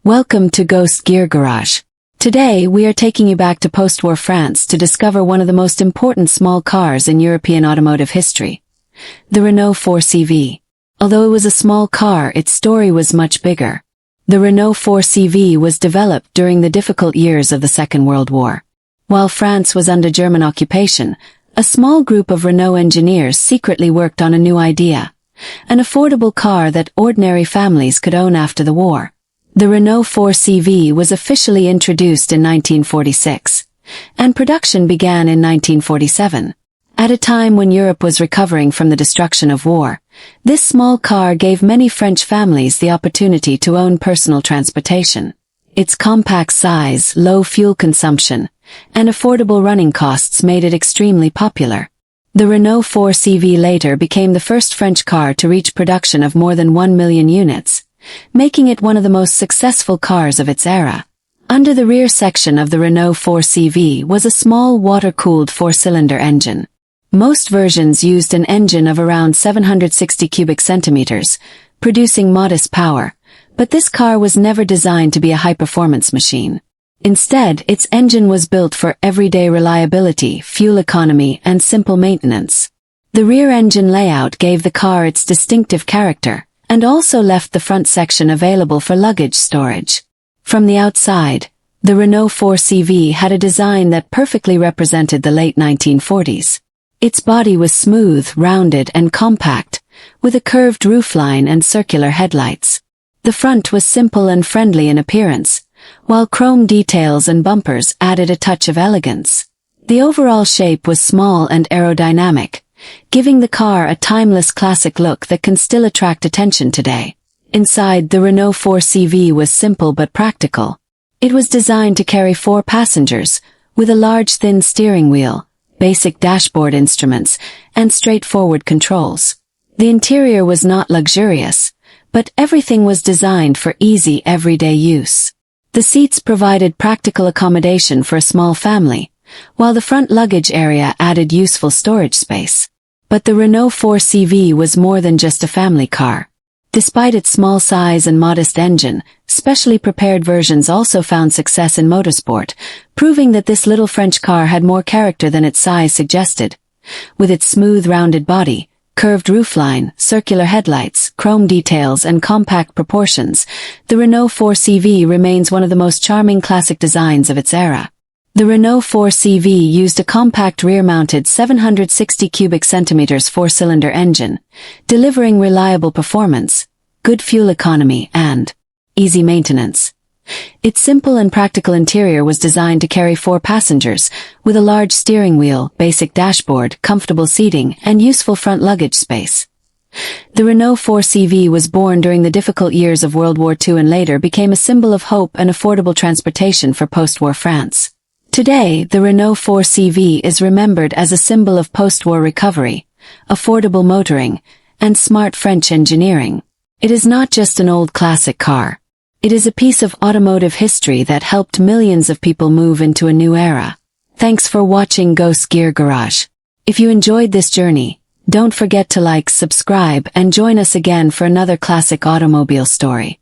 Welcome to Ghost Gear Garage. Today we are taking you back to post-war France to discover one of the most important small cars in European automotive history. The Renault 4CV. Although it was a small car, its story was much bigger. The Renault 4CV was developed during the difficult years of the Second World War. While France was under German occupation, a small group of Renault engineers secretly worked on a new idea. An affordable car that ordinary families could own after the war. The Renault 4CV was officially introduced in 1946, and production began in 1947. At a time when Europe was recovering from the destruction of war, this small car gave many French families the opportunity to own personal transportation. Its compact size, low fuel consumption, and affordable running costs made it extremely popular. The Renault 4CV later became the first French car to reach production of more than 1 million units, making it one of the most successful cars of its era. Under the rear section of the Renault 4CV was a small water-cooled four-cylinder engine. Most versions used an engine of around 760 cubic centimeters, producing modest power, but this car was never designed to be a high-performance machine. Instead, its engine was built for everyday reliability, fuel economy, and simple maintenance. The rear engine layout gave the car its distinctive character, and also left the front section available for luggage storage. From the outside, the Renault 4CV had a design that perfectly represented the late 1940s. Its body was smooth, rounded, and compact, with a curved roofline and circular headlights. The front was simple and friendly in appearance, while chrome details and bumpers added a touch of elegance. The overall shape was small and aerodynamic, giving the car a timeless classic look that can still attract attention today. Inside, the Renault 4CV was simple but practical. It was designed to carry 4 passengers, with a large thin steering wheel, basic dashboard instruments, and straightforward controls. The interior was not luxurious, but everything was designed for easy everyday use. The seats provided practical accommodation for a small family, while the front luggage area added useful storage space. But the Renault 4CV was more than just a family car. Despite its small size and modest engine, specially prepared versions also found success in motorsport, proving that this little French car had more character than its size suggested. With its smooth rounded body, curved roofline, circular headlights, chrome details, and compact proportions, the Renault 4CV remains one of the most charming classic designs of its era. The Renault 4CV used a compact rear-mounted 760 cubic centimeters four-cylinder engine, delivering reliable performance, good fuel economy, and easy maintenance. Its simple and practical interior was designed to carry 4 passengers, with a large steering wheel, basic dashboard, comfortable seating, and useful front luggage space. The Renault 4CV was born during the difficult years of World War II and later became a symbol of hope and affordable transportation for post-war France. Today, the Renault 4CV is remembered as a symbol of post-war recovery, affordable motoring, and smart French engineering. It is not just an old classic car. It is a piece of automotive history that helped millions of people move into a new era. Thanks for watching Ghost Gear Garage. If you enjoyed this journey, don't forget to like, subscribe, and join us again for another classic automobile story.